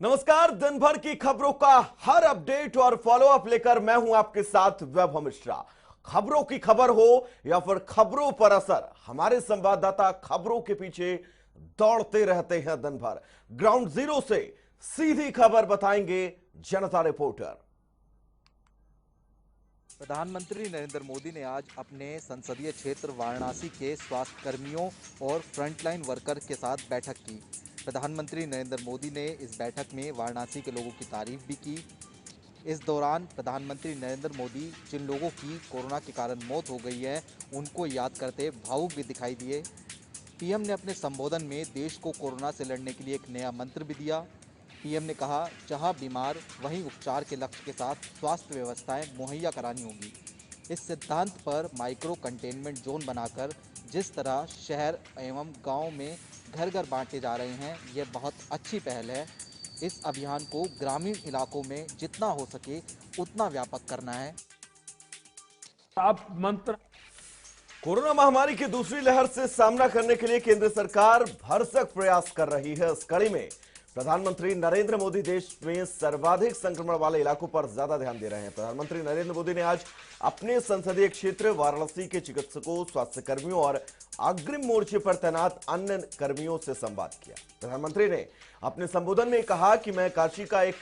नमस्कार। दिन भर की खबरों का हर अपडेट और फॉलोअप लेकर मैं हूं आपके साथ वैभव मिश्रा। खबरों की खबर हो या फिर खबरों पर असर, हमारे संवाददाता खबरों के पीछे दौड़ते रहते हैं दिन भर। ग्राउंड जीरो से सीधी खबर बताएंगे जनता रिपोर्टर। प्रधानमंत्री नरेंद्र मोदी ने आज अपने संसदीय क्षेत्र वाराणसी के स्वास्थ्य कर्मियों और फ्रंटलाइन वर्कर के साथ बैठक की। प्रधानमंत्री नरेंद्र मोदी ने इस बैठक में वाराणसी के लोगों की तारीफ भी की। इस दौरान प्रधानमंत्री नरेंद्र मोदी जिन लोगों की कोरोना के कारण मौत हो गई है, उनको याद करते भावुक भी दिखाई दिए। पीएम ने अपने संबोधन में देश को कोरोना से लड़ने के लिए एक नया मंत्र भी दिया। पीएम ने कहा, जहां बीमार वहीं उपचार के लक्ष्य के साथ स्वास्थ्य व्यवस्थाएं मुहैया करानी होगी। इस सिद्धांत पर माइक्रो कंटेनमेंट जोन बनाकर जिस तरह शहर एवं गांव में घर घर बांटे जा रहे हैं, यह बहुत अच्छी पहल है। इस अभियान को ग्रामीण इलाकों में जितना हो सके उतना व्यापक करना है। आप मंत्र कोरोना महामारी की दूसरी लहर से सामना करने के लिए केंद्र सरकार भरसक प्रयास कर रही है। इस कड़ी में प्रधानमंत्री नरेंद्र मोदी देश में सर्वाधिक संक्रमण वाले इलाकों पर ज्यादा ध्यान दे रहे हैं। प्रधानमंत्री नरेंद्र मोदी ने आज अपने संसदीय क्षेत्र वाराणसी के चिकित्सकों, स्वास्थ्य कर्मियों और अग्रिम मोर्चे पर तैनात अन्य कर्मियों से संवाद किया। प्रधानमंत्री ने अपने संबोधन में कहा कि मैं काशी का एक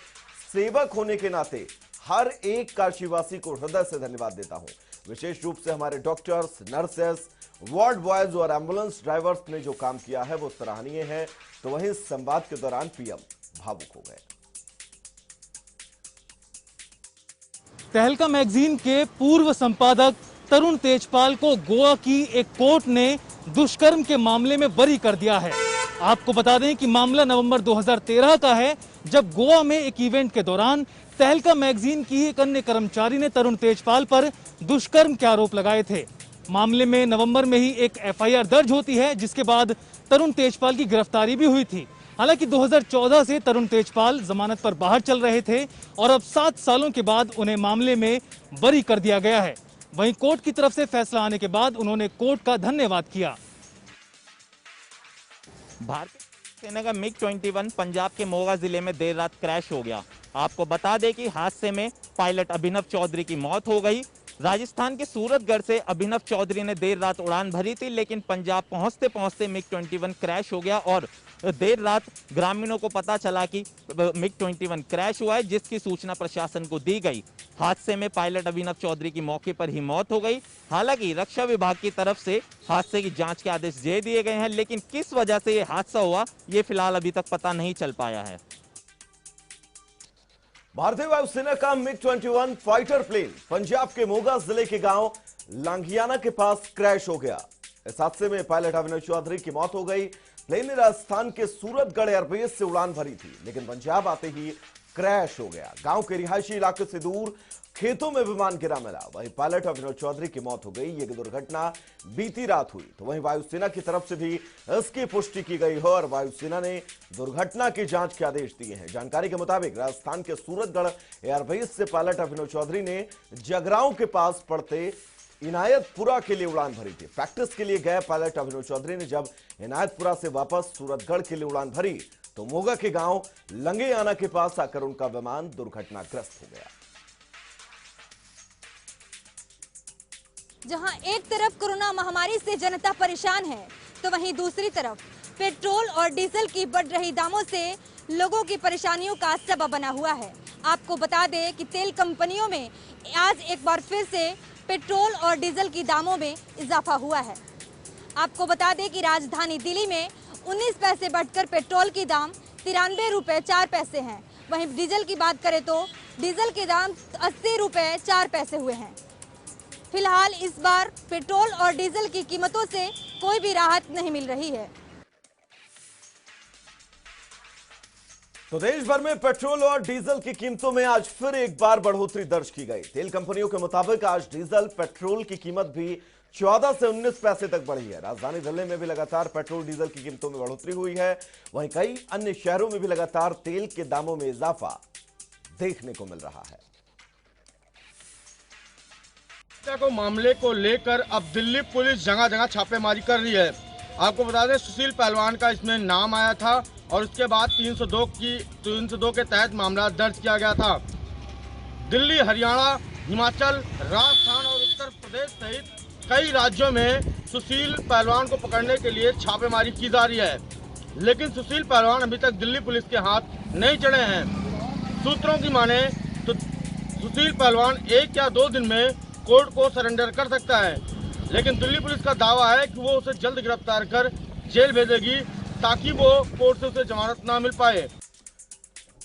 सेवक होने के नाते हर एक काशीवासी को हृदय से धन्यवाद देता हूं। विशेष रूप से हमारे डॉक्टर्स, नर्सेस, वार्ड बॉयज और एम्बुलेंस ड्राइवर्स ने जो काम किया है वो सराहनीय है। तो वहीं संवाद के दौरान पीएम भावुक हो गए। तहलका मैगजीन के पूर्व संपादक तरुण तेजपाल को गोवा की एक कोर्ट ने दुष्कर्म के मामले में बरी कर दिया है। आपको बता दें कि मामला नवंबर 2013 का है, जब गोवा में एक इवेंट के दौरान तहलका मैगजीन की एक अन्य कर्मचारी ने तरुण तेजपाल पर दुष्कर्म के आरोप लगाए थे। मामले में नवंबर में ही एक एफआईआर दर्ज होती है, जिसके बाद तरुण तेजपाल की गिरफ्तारी भी हुई थी। हालांकि 2014 से तरुण तेजपाल जमानत पर बाहर चल रहे थे और अब 7 सालों के बाद उन्हें मामले में बरी कर दिया गया है। वहीं कोर्ट की तरफ से फैसला आने के बाद उन्होंने कोर्ट का धन्यवाद किया। भारतीय सेना का मिग-21 पंजाब के मोगा जिले में देर रात क्रैश हो गया। आपको बता दें कि हादसे में पायलट अभिनव चौधरी की मौत हो गई। राजस्थान के सूरतगढ़ से अभिनव चौधरी ने देर रात उड़ान भरी थी, लेकिन पंजाब पहुंचते पहुंचते मिग-21 क्रैश हो गया और देर रात ग्रामीणों को पता चला कि मिग-21 क्रैश हुआ है, जिसकी सूचना प्रशासन को दी गई। हादसे में पायलट अभिनव चौधरी की मौके पर ही मौत हो गई। हालांकि रक्षा विभाग की तरफ से हादसे की जांच के आदेश दे दिए गए हैं, लेकिन किस वजह से यह हादसा हुआ, ये फिलहाल अभी तक पता नहीं चल पाया है। भारतीय वायुसेना का मिग-21 फाइटर प्लेन पंजाब के मोगा जिले के गांव लांघियाना के पास क्रैश हो गया। इस हादसे में पायलट अभिनव चौधरी की मौत हो गई। प्लेन ने राजस्थान के सूरतगढ़ एयरबेस से उड़ान भरी थी, लेकिन पंजाब आते ही क्रैश हो गया। गांव के रिहायशी इलाके से दूर खेतों में विमान गिरा मिला। वहीं पायलट अभिनव चौधरी की मौत हो गई। यह दुर्घटना बीती रात हुई। तो वहीं वायुसेना की तरफ से भी इसकी पुष्टि की गई है और वायुसेना ने दुर्घटना की जांच के आदेश दिए हैं। जानकारी के मुताबिक राजस्थान के सूरतगढ़ एयरबेस से पायलट अभिनव चौधरी ने जगरांव के पास पड़ते इनायतपुरा के लिए उड़ान भरी थी। प्रैक्टिस के लिए गए पायलट अभिनव चौधरी ने जब इनायतपुरा से वापस सूरतगढ़ के लिए उड़ान भरी तो मोगा के गांव लंगेयाना के पास आकर उनका विमान दुर्घटनाग्रस्त हो गया। जहां एक तरफ कोरोना महामारी से जनता परेशान है, तो वहीं दूसरी तरफ पेट्रोल और डीजल की बढ़ रही दामों से लोगों की परेशानियों का सबब बना हुआ है। आपको बता दें कि तेल कंपनियों में आज एक बार फिर से पेट्रोल और डीजल की दामों में इजाफा हुआ है। आपको बता दें कि राजधानी दिल्ली में 19 पैसे बढ़कर पेट्रोल की दाम 93 रुपये 4 पैसे हैं। वहीं डीजल की बात करें तो डीजल के दाम 80 रुपये 4 पैसे हुए हैं। फिलहाल इस बार पेट्रोल और डीजल की कीमतों से कोई भी राहत नहीं मिल रही है। तो देश भर में पेट्रोल और डीजल की कीमतों में आज फिर एक बार बढ़ोतरी दर्ज की गई। तेल कंपनियों के मुताबिक आज डीजल पेट्रोल की कीमत भी 14 से 19 पैसे तक बढ़ी है। राजधानी दिल्ली में भी लगातार पेट्रोल डीजल की कीमतों में बढ़ोतरी हुई है। वहीं कई अन्य शहरों में भी लगातार तेल के दामों में इजाफा देखने को मिल रहा है। को मामले को लेकर अब दिल्ली पुलिस जगह जगह छापेमारी कर रही है। आपको बता दें, सुशील पहलवान का इसमें नाम आया था और उसके बाद 302 के तहत मामला दर्ज किया गया था। दिल्ली, हरियाणा, हिमाचल, राजस्थान और उत्तर प्रदेश सहित कई राज्यों में सुशील पहलवान को पकड़ने के लिए छापेमारी की जा रही है, लेकिन सुशील पहलवान अभी तक दिल्ली पुलिस के हाथ नहीं चढ़े हैं। सूत्रों की माने तो सुशील पहलवान 1 या 2 दिन में कोर्ट को सरेंडर कर सकता है, लेकिन दिल्ली पुलिस का दावा है कि वो उसे जल्द गिरफ्तार कर जेल भेजेगी ताकि वो कोर्ट से उसे जमानत ना मिल पाए।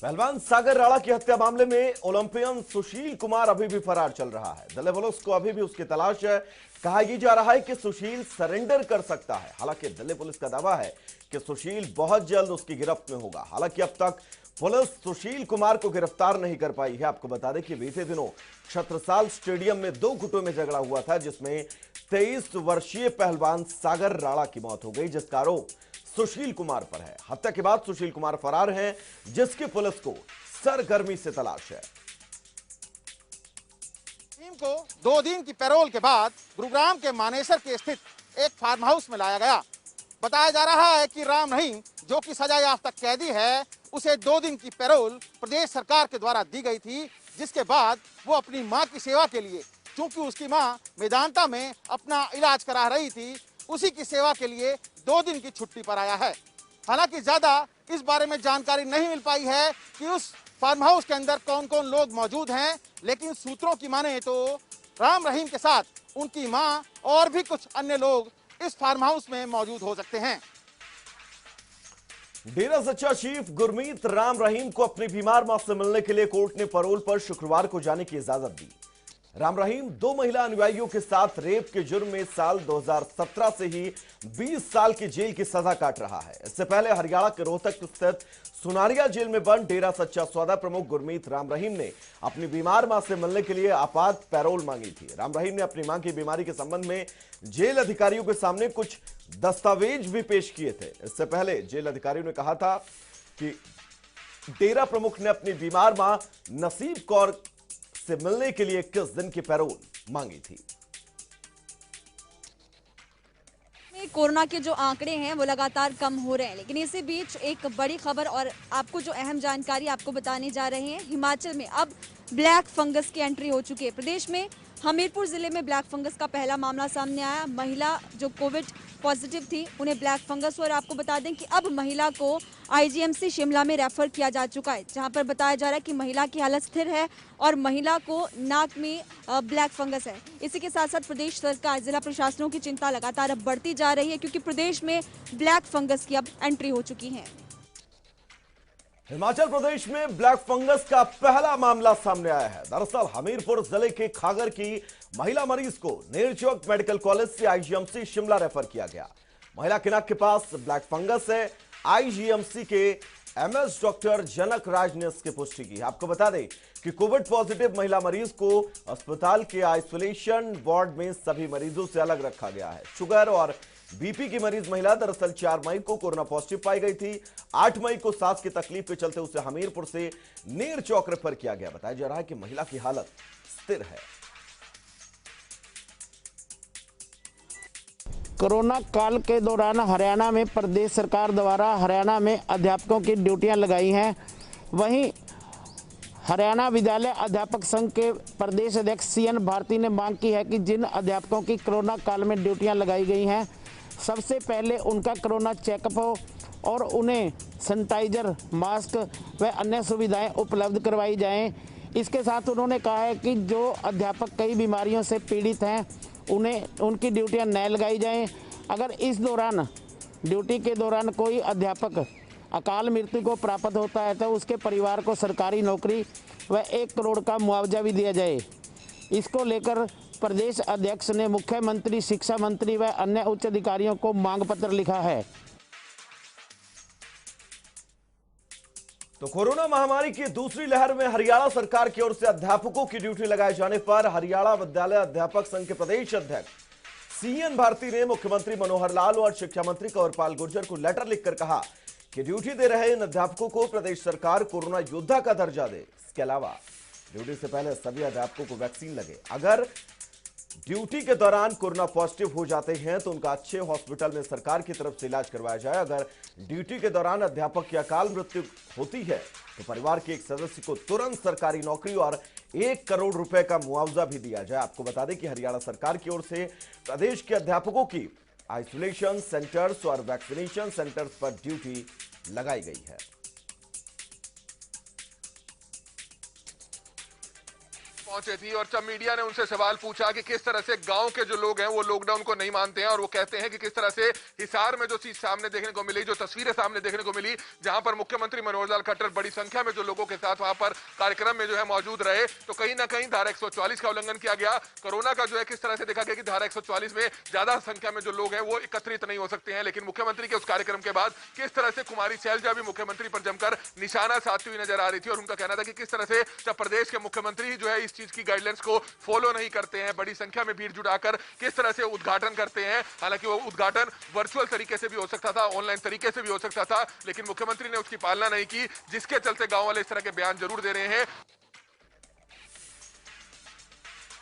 पहलवान सागर राणा की हत्या मामले में ओलंपियन सुशील कुमार अभी भी फरार चल रहा है। दिल्ली पुलिस को अभी भी उसकी तलाश है। कहा यह जा रहा है कि सुशील सरेंडर कर सकता है। हालांकि दिल्ली पुलिस का दावा है कि सुशील बहुत जल्द उसकी गिरफ्त में होगा। हालांकि अब तक पुलिस सुशील कुमार को गिरफ्तार नहीं कर पाई है। आपको बता दें कि बीते दिनों छत्रसाल स्टेडियम में 2 गुटों में झगड़ा हुआ था, जिसमें 23 वर्षीय पहलवान सागर राणा की मौत हो गई, जिसका आरोप सुशील कुमार पर है। हत्या के बाद सुशील कुमार फरार हैं, जिसकी पुलिस को सरगर्मी से तलाश है। टीम को 2 दिन की पैरोल के बाद गुरुग्राम के मानेसर के स्थित एक फार्म हाउस में लाया गया। बताया जा रहा है कि राम रहीम, जो कि सजा याफ्ता कैदी है, उसे 2 दिन की पैरोल प्रदेश सरकार के द्वारा दी गई थी, जिसके बाद वो अपनी मां की सेवा के लिए, क्योंकि उसकी मां मेदांता में अपना इलाज करा रही थी, उसी की सेवा के लिए 2 दिन की छुट्टी पर आया है। हालांकि ज्यादा इस बारे में जानकारी नहीं मिल पाई है कि उस फार्म हाउस के अंदर कौन कौन लोग मौजूद हैं, लेकिन सूत्रों की माने तो राम रहीम के साथ उनकी मां और भी कुछ अन्य लोग इस फार्म हाउस में मौजूद हो सकते हैं। डेरा सच्चा चीफ गुरमीत राम रहीम को अपनी बीमार मां से मिलने के लिए कोर्ट ने पैरोल पर शुक्रवार को जाने की इजाजत दी। राम रहीम 2 महिला अनुयायियों के साथ रेप के जुर्म में साल 2017 से ही 20 साल की जेल की सजा काट रहा है। इससे पहले हरियाणा के रोहतक स्थित सुनारिया जेल में बंद डेरा सच्चा सौदा प्रमुख गुरमीत राम रहीम ने अपनी बीमार मां से मिलने के लिए आपात पैरोल मांगी थी। राम रहीम ने अपनी मां की बीमारी के संबंध में जेल अधिकारियों के सामने कुछ दस्तावेज भी पेश किए थे। इससे पहले जेल अधिकारियों ने कहा था कि डेरा प्रमुख ने अपनी बीमार मां नसीब कौर से मिलने के लिए 21 दिन की पैरोल मांगी थी। कोरोना के जो आंकड़े हैं वो लगातार कम हो रहे हैं, लेकिन इसी बीच एक बड़ी खबर और आपको जो अहम जानकारी आपको बताने जा रहे हैं। हिमाचल में अब ब्लैक फंगस की एंट्री हो चुकी है। प्रदेश में हमीरपुर जिले में ब्लैक फंगस का पहला मामला सामने आया। महिला जो कोविड पॉजिटिव थी, उन्हें ब्लैक फंगस हुआ। और आपको बता दें कि अब महिला को आईजीएमसी शिमला में रेफर किया जा चुका है, जहां पर बताया जा रहा है कि महिला की हालत स्थिर है और महिला को नाक में ब्लैक फंगस है। इसी के साथ साथ प्रदेश सरकार, जिला प्रशासनों की चिंता लगातार अब बढ़ती जा रही है, क्योंकि प्रदेश में ब्लैक फंगस की अब एंट्री हो चुकी है। हिमाचल प्रदेश में ब्लैक फंगस का पहला मामला सामने आया है। दरअसल हमीरपुर जिले के खागर की महिला मरीज को नेरचौक मेडिकल कॉलेज से आईजीएमसी शिमला रेफर किया गया। महिला के नाक के पास ब्लैक फंगस है। आईजीएमसी के एमएस डॉक्टर जनक राज ने इसकी पुष्टि की। आपको बता दें कि कोविड पॉजिटिव महिला मरीज को अस्पताल के आइसोलेशन वार्ड में सभी मरीजों से अलग रखा गया है। शुगर और बीपी की मरीज महिला दरअसल 4 मई को कोरोना पॉजिटिव पाई गई थी। 8 मई को सांस की तकलीफ के चलते उसे हमीरपुर से नेरचौक रेफर किया गया। बताया जा रहा है कि महिला की हालत स्थिर है। कोरोना काल के दौरान हरियाणा में प्रदेश सरकार द्वारा हरियाणा में अध्यापकों की ड्यूटियां लगाई हैं। वहीं हरियाणा विद्यालय अध्यापक संघ के प्रदेश अध्यक्ष सीएन भारती ने मांग की है कि जिन अध्यापकों की कोरोना काल में ड्यूटियां लगाई गई हैं, सबसे पहले उनका कोरोना चेकअप हो और उन्हें सैनिटाइजर, मास्क व अन्य सुविधाएं उपलब्ध करवाई जाएं। इसके साथ उन्होंने कहा है कि जो अध्यापक कई बीमारियों से पीड़ित हैं, उन्हें उनकी ड्यूटियां न लगाई जाएं। अगर इस दौरान ड्यूटी के दौरान कोई अध्यापक अकाल मृत्यु को प्राप्त होता है तो उसके परिवार को सरकारी नौकरी व 1 करोड़ का मुआवजा भी दिया जाए। इसको लेकर प्रदेश अध्यक्ष ने मुख्यमंत्री, शिक्षा मंत्री व अन्य उच्च अधिकारियों को मांग पत्र लिखा है। तो कोरोना महामारी की दूसरी लहर में हरियाणा सरकार की ओर से अध्यापकों की ड्यूटी लगाए जाने पर हरियाणा विद्यालय अध्यापक संघ के प्रदेश अध्यक्ष सीएन भारती ने मुख्यमंत्री मनोहर लाल और शिक्षा मंत्री कंवरपाल गुर्जर को लेटर लिखकर कहा कि ड्यूटी दे रहे इन अध्यापकों को प्रदेश सरकार कोरोना योद्धा का दर्जा दे। इसके अलावा ड्यूटी से पहले सभी अध्यापकों को वैक्सीन लगे। अगर ड्यूटी के दौरान कोरोना पॉजिटिव हो जाते हैं तो उनका अच्छे हॉस्पिटल में सरकार की तरफ से इलाज करवाया जाए। अगर ड्यूटी के दौरान अध्यापक की अकाल मृत्यु होती है तो परिवार के एक सदस्य को तुरंत सरकारी नौकरी और 1 करोड़ रुपए का मुआवजा भी दिया जाए। आपको बता दें कि हरियाणा सरकार की ओर से प्रदेश के अध्यापकों की आइसोलेशन सेंटर्स और वैक्सीनेशन सेंटर्स पर ड्यूटी लगाई गई है। पहुंचे थी और जब मीडिया ने उनसे सवाल पूछा कि किस तरह से गांव के जो लोग हैं वो लॉकडाउन को नहीं मानते हैं, और वो कहते हैं कि किस तरह से हिसार में जो चीज सामने देखने को मिली, जो तस्वीरें सामने देखने को मिली, जहां पर मुख्यमंत्री मनोहर लाल खट्टर बड़ी संख्या में जो लोगों के साथ वहां पर कार्यक्रम में जो है मौजूद रहे, तो कहीं ना कहीं धारा 144 का उल्लंघन किया गया। कोरोना का जो है किस तरह से देखा गया कि धारा 144 में ज्यादा संख्या में जो लोग हैं वो एकत्रित नहीं हो सकते हैं, लेकिन मुख्यमंत्री के उस कार्यक्रम के बाद किस तरह से कुमारी शैलजा भी मुख्यमंत्री पर जमकर निशाना साधती हुई नजर आ रही थी, और उनका कहना था कि किस तरह से जब प्रदेश के मुख्यमंत्री जो है इस चीज की गाइडलाइंस को फॉलो नहीं करते हैं, बड़ी संख्या में भीड़ जुटाकर किस तरह से उद्घाटन करते हैं। हालांकि वो उद्घाटन वर्चुअल तरीके से भी हो सकता था, ऑनलाइन तरीके से भी हो सकता था, लेकिन मुख्यमंत्री ने उसकी पालना नहीं की, जिसके चलते गांव वाले इस तरह के बयान जरूर दे रहे हैं।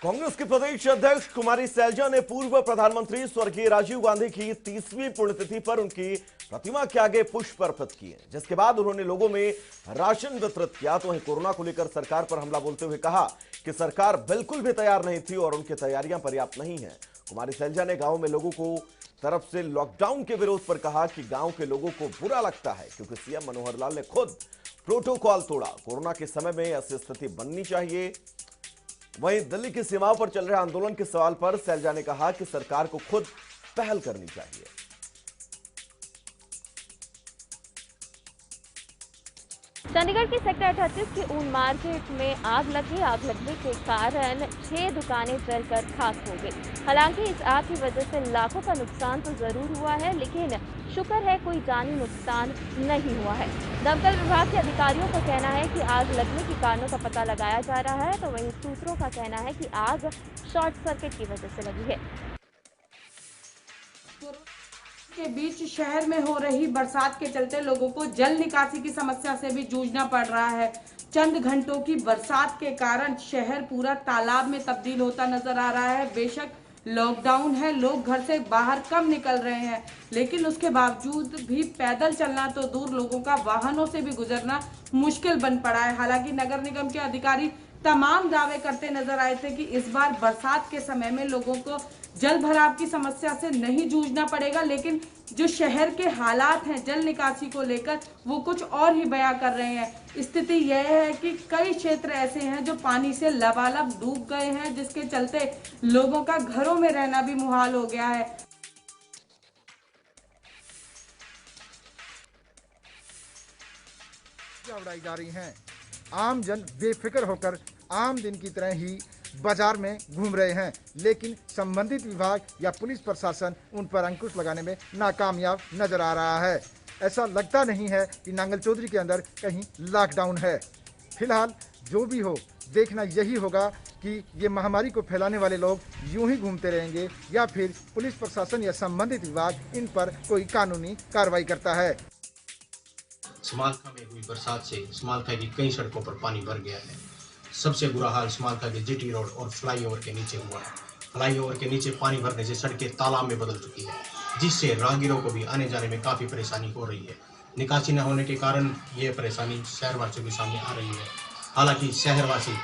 कांग्रेस के प्रदेश अध्यक्ष कुमारी शैलजा ने पूर्व प्रधानमंत्री स्वर्गीय राजीव गांधी की 30वीं पुण्यतिथि पर उनकी प्रतिमा के आगे पुष्प अर्पित किए, जिसके बाद उन्होंने लोगों में राशन वितरित किया। तो वहीं कोरोना को लेकर सरकार पर हमला बोलते हुए कहा कि सरकार बिल्कुल भी तैयार नहीं थी और उनकी तैयारियां पर्याप्त नहीं है। कुमारी शैलजा ने गांव में लोगों को तरफ से लॉकडाउन के विरोध पर कहा कि गांव के लोगों को बुरा लगता है क्योंकि सीएम मनोहर लाल ने खुद प्रोटोकॉल तोड़ा। कोरोना के समय में ऐसी स्थिति बननी चाहिए। वहीं दिल्ली की सीमाओं पर चल रहे आंदोलन के सवाल पर शैलजा ने कहा कि सरकार को खुद पहल करनी चाहिए। चंडीगढ़ के सेक्टर 38 के ऊन मार्केट में आग लगने के कारण 6 दुकानें जलकर खाक हो गई। हालांकि इस आग की वजह से लाखों का नुकसान तो जरूर हुआ है, लेकिन शुक्र है कोई जानी नुकसान नहीं हुआ है। दमकल विभाग के अधिकारियों का कहना है कि आग लगने के कारणों का पता लगाया जा रहा है, तो वहीं सूत्रों का कहना है कि आग शॉर्ट सर्किट की वजह से लगी है। के बीच शहर में हो रही बरसात के चलते लोगों को जल निकासी की समस्या से भी जूझना पड़ रहा है। चंद घंटों की बरसात के कारण शहर पूरा तालाब में तब्दील होता नजर आ रहा है। बेशक लॉकडाउन है, लोग घर से बाहर कम निकल रहे हैं, लेकिन उसके बावजूद भी पैदल चलना तो दूर, लोगों का वाहनों से भी गुजरना मुश्किल बन पड़ा है। हालांकि नगर निगम के अधिकारी तमाम दावे करते नजर आए थे कि इस बार बरसात के समय में लोगों को जल भराव की समस्या से नहीं जूझना पड़ेगा, लेकिन जो शहर के हालात हैं जल निकासी को लेकर वो कुछ और ही बयां कर रहे हैं। स्थिति यह है कि कई क्षेत्र ऐसे हैं जो पानी से लबालब डूब गए हैं, जिसके चलते लोगों का घरों में रहना भी मुहाल हो गया है। उड़ाई जा रही हैं। आम जन बेफिक्र होकर आम दिन की तरह ही बाजार में घूम रहे हैं, लेकिन संबंधित विभाग या पुलिस प्रशासन उन पर अंकुश लगाने में नाकामयाब नजर आ रहा है। ऐसा लगता नहीं है कि नांगल चौधरी के अंदर कहीं लॉकडाउन है। फिलहाल जो भी हो, देखना यही होगा कि ये महामारी को फैलाने वाले लोग यूं ही घूमते रहेंगे या फिर पुलिस प्रशासन या संबंधित विभाग इन पर कोई कानूनी कार्रवाई करता है। समालखा में हुई बरसात से समालखा की कई सड़कों पर पानी भर गया है। सबसे बुरा हाल समालखा के जीटी रोड और फ्लाईओवर के नीचे हुआ है। फ्लाईओवर के नीचे पानी भरने से सड़कें तालाब में बदल चुकी है, जिससे राहगीरों को भी आने जाने में काफ़ी परेशानी हो रही है। निकासी न होने के कारण ये परेशानी शहरवासियों के सामने आ रही है। हालांकि शहरवासी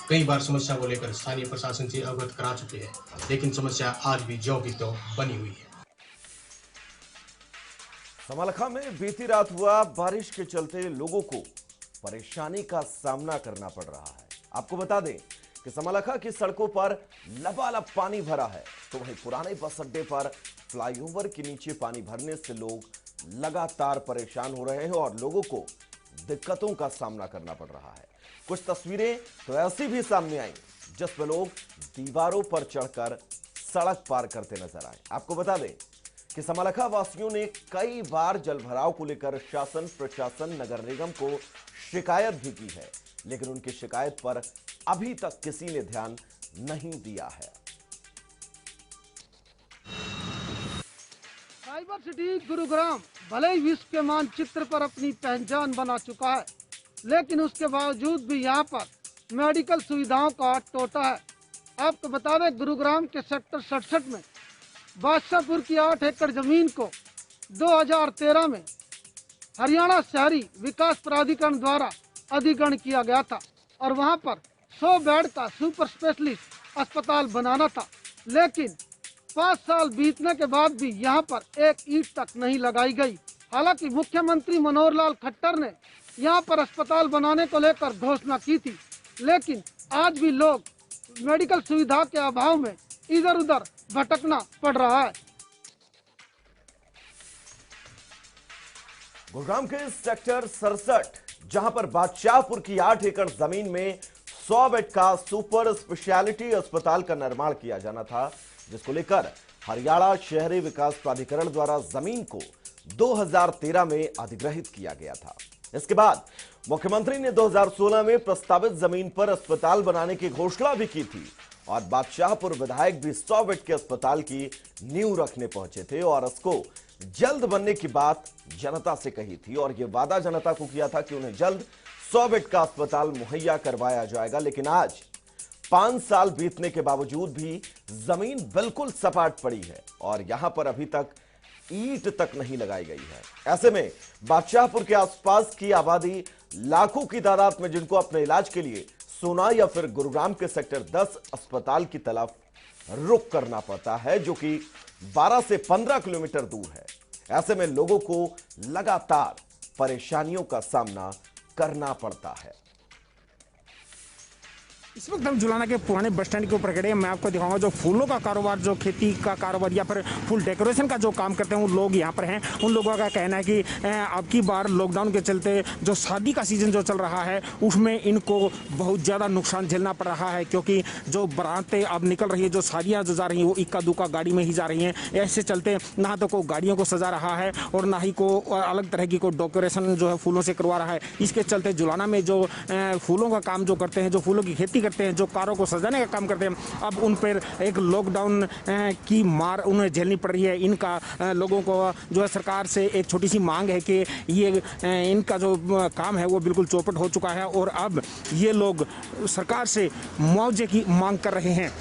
कई बार समस्या को लेकर स्थानीय प्रशासन से अवगत करा चुके हैं, लेकिन समस्या आज भी ज्यों की त्यों बनी हुई है। समालखा में बीती रात हुआ बारिश के चलते लोगों को परेशानी का सामना करना पड़ रहा है। आपको बता दें कि समालखा की सड़कों पर लबालब पानी भरा है, तो वहीं पुराने बस अड्डे पर फ्लाईओवर के नीचे पानी भरने से लोग लगातार परेशान हो रहे हैं और लोगों को दिक्कतों का सामना करना पड़ रहा है। कुछ तस्वीरें तो ऐसी भी सामने आई जिसमें लोग दीवारों पर चढ़कर सड़क पार करते नजर आए। आपको बता दें कि समालखा वासियों ने कई बार जलभराव को लेकर शासन, प्रशासन, नगर निगम को शिकायत भी की है, लेकिन उनकी शिकायत पर अभी तक किसी ने ध्यान नहीं दिया है। साइबर सिटी गुरुग्राम भले ही विश्व के मानचित्र पर अपनी पहचान बना चुका है, लेकिन उसके बावजूद भी यहाँ पर मेडिकल सुविधाओं का टोटा है। आपको बता दें गुरुग्राम के सेक्टर 67 में बादशाहपुर की 8 एकड़ जमीन को 2013 में हरियाणा शहरी विकास प्राधिकरण द्वारा अधिग्रहण किया गया था और वहां पर 100 बेड का सुपर स्पेशलिस्ट अस्पताल बनाना था। लेकिन 5 साल बीतने के बाद भी यहां पर एक ईंट तक नहीं लगाई गई। हालांकि मुख्यमंत्री मनोहर लाल खट्टर ने यहां पर अस्पताल बनाने को लेकर घोषणा की थी, लेकिन आज भी लोग मेडिकल सुविधा के अभाव में इधर उधर भटकना पड़ रहा है। गुरुग्राम के सेक्टर 67 जहां पर बादशाहपुर की 8 एकड़ जमीन में 100 बेड का सुपर स्पेशलिटी अस्पताल का निर्माण किया जाना था, जिसको लेकर हरियाणा शहरी विकास प्राधिकरण द्वारा जमीन को 2013 में अधिग्रहित किया गया था। इसके बाद मुख्यमंत्री ने 2016 में प्रस्तावित जमीन पर अस्पताल बनाने की घोषणा भी की थी और बादशाहपुर विधायक भी 100 बेड के अस्पताल की नींव रखने पहुंचे थे और उसको जल्द बनने की बात जनता से कही थी और यह वादा जनता को किया था कि उन्हें जल्द 100 बेड का अस्पताल मुहैया करवाया जाएगा। लेकिन आज 5 साल बीतने के बावजूद भी जमीन बिल्कुल सपाट पड़ी है और यहां पर अभी तक ईंट तक नहीं लगाई गई है। ऐसे में बादशाहपुर के आसपास की आबादी लाखों की तादाद में, जिनको अपने इलाज के लिए सोना या फिर गुरुग्राम के सेक्टर 10 अस्पताल की तरफ रुख करना पड़ता है, जो कि 12 से 15 किलोमीटर दूर है। ऐसे में लोगों को लगातार परेशानियों का सामना करना पड़ता है। इस वक्त हम जुलाना के पुराने बस स्टैंड के ऊपर खड़े हैं। मैं आपको दिखाऊंगा जो फूलों का कारोबार, जो खेती का कारोबार या फिर फुल डेकोरेशन का जो काम करते हैं, उन लोग यहाँ पर हैं। उन लोगों का कहना है कि अब की बार लॉकडाउन के चलते जो शादी का सीजन जो चल रहा है उसमें इनको बहुत ज़्यादा नुकसान झेलना पड़ रहा है, क्योंकि जो बारातें अब निकल रही है, जो शादियाँ जो जा रही हैं वो इक्का दुक्का गाड़ी में ही जा रही हैं। ऐसे चलते ना तो कोई गाड़ियों को सजा रहा है और ना ही को अलग तरह की कोई डेकोरेशन जो है फूलों से करवा रहा है। इसके चलते जुलाना में जो फूलों का काम जो करते हैं, जो फूलों की खेती करते हैं, जो कारों को सजाने का काम करते हैं, अब उन पर एक लॉकडाउन की मार उन्हें झेलनी पड़ रही है। इनका लोगों को जो है सरकार से एक छोटी सी मांग है कि ये इनका जो काम है वो बिल्कुल चौपट हो चुका है और अब ये लोग सरकार से मुआवजे की मांग कर रहे हैं।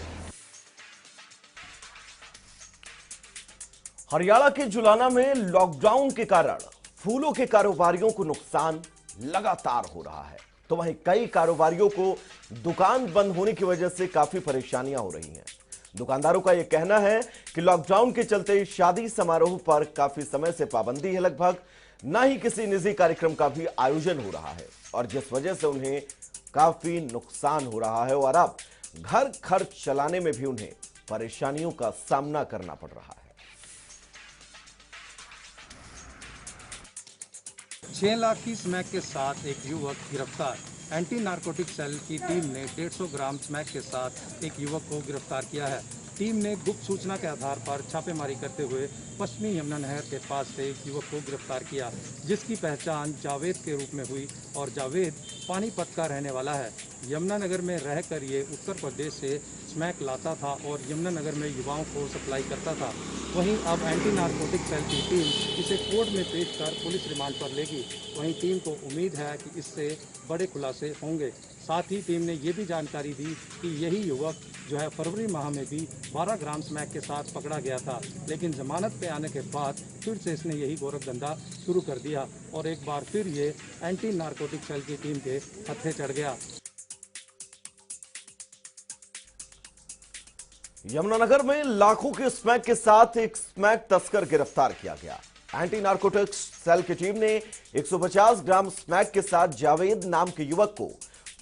हरियाणा के जुलाना में लॉकडाउन के कारण फूलों के कारोबारियों को नुकसान लगातार हो रहा है, तो वहीं कई कारोबारियों को दुकान बंद होने की वजह से काफी परेशानियां हो रही हैं। दुकानदारों का यह कहना है कि लॉकडाउन के चलते शादी समारोह पर काफी समय से पाबंदी है, लगभग न ही किसी निजी कार्यक्रम का भी आयोजन हो रहा है और जिस वजह से उन्हें काफी नुकसान हो रहा है और अब घर खर्च चलाने में भी उन्हें परेशानियों का सामना करना पड़ रहा है। 6 लाख की स्मैक के साथ एक युवक गिरफ्तार। एंटी नारकोटिक सेल की टीम ने 150 ग्राम स्मैक के साथ एक युवक को गिरफ्तार किया है। टीम ने गुप्त सूचना के आधार पर छापेमारी करते हुए पश्चिमी यमुना नहर के पास से एक युवक को गिरफ्तार किया, जिसकी पहचान जावेद के रूप में हुई और जावेद पानीपत का रहने वाला है। यमुनानगर में रहकर ये उत्तर प्रदेश से स्मैक लाता था और यमुनानगर में युवाओं को सप्लाई करता था। वहीं अब एंटी नारकोटिक सेल की टीम इसे कोर्ट में पेश कर पुलिस रिमांड पर लेगी। वहीं टीम को उम्मीद है कि इससे बड़े खुलासे होंगे। साथ ही टीम ने ये भी जानकारी दी कि यही युवक जो है फरवरी माह में भी 12 ग्राम स्मैक के साथ पकड़ा गया था, लेकिन जमानत पे आने के बाद फिर से इसने यही गोरखधंधा शुरू कर दिया और एक बार फिर ये एंटी नारकोटिक सेल की टीम के हत्थे चढ़ गया। यमुनानगर में लाखों के स्मैक के साथ एक स्मैक तस्कर गिरफ्तार किया गया। एंटी नारकोटिक्स सेल की टीम ने 150 ग्राम स्मैक के साथ जावेद नाम के युवक को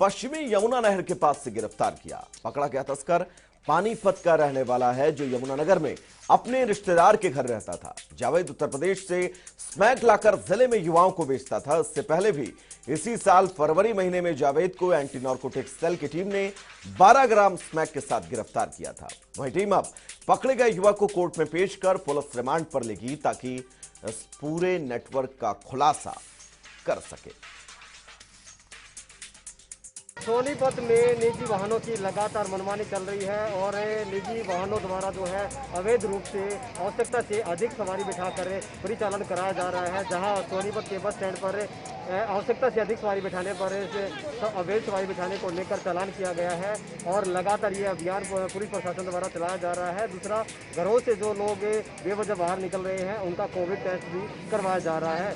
पश्चिमी यमुना नहर के पास से गिरफ्तार किया। पकड़ा गया तस्कर पानीपत का रहने वाला है, जो यमुनानगर में अपने रिश्तेदार के घर रहता था। जावेद उत्तर प्रदेश से स्मैक लाकर जिले में युवाओं को बेचता था। इससे पहले भी इसी साल फरवरी महीने में जावेद को एंटी नारकोटिक्स सेल की टीम ने 12 ग्राम स्मैक के साथ गिरफ्तार किया था। वहीं टीम अब पकड़े गए युवक को कोर्ट में पेश कर पुलिस रिमांड पर लेगी, ताकि इस पूरे नेटवर्क का खुलासा कर सके। सोनीपत में निजी वाहनों की लगातार मनमानी चल रही है और निजी वाहनों द्वारा जो है अवैध रूप से आवश्यकता से अधिक सवारी बिठाकर परिचालन कराया जा रहा है। जहां सोनीपत के बस स्टैंड पर आवश्यकता से अधिक सवारी बिठाने पर अवैध सवारी बिठाने को लेकर चालान किया गया है और लगातार ये अभियान पुलिस प्रशासन द्वारा चलाया जा रहा है। दूसरा, घरों से जो लोग बेवजह बाहर निकल रहे हैं उनका कोविड टेस्ट भी करवाया जा रहा है।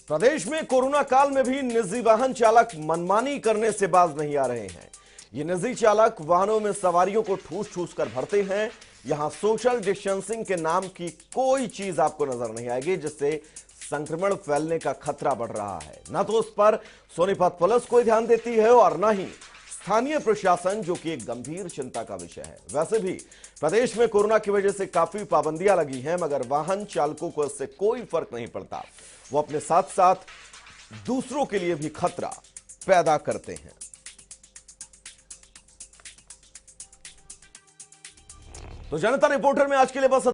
प्रदेश में कोरोना काल में भी निजी वाहन चालक मनमानी करने से बाज नहीं आ रहे हैं। ये निजी चालक वाहनों में सवारियों को ठूस ठूस कर भरते हैं। यहां सोशल डिस्टेंसिंग के नाम की कोई चीज आपको नजर नहीं आएगी, जिससे संक्रमण फैलने का खतरा बढ़ रहा है। न तो उस पर सोनीपत पुलिस कोई ध्यान देती है और न ही स्थानीय प्रशासन, जो कि एक गंभीर चिंता का विषय है। वैसे भी प्रदेश में कोरोना की वजह से काफी पाबंदियां लगी हैं, मगर वाहन चालकों को इससे कोई फर्क नहीं पड़ता। वो अपने साथ साथ दूसरों के लिए भी खतरा पैदा करते हैं। तो जनता रिपोर्टर में आज के लिए बस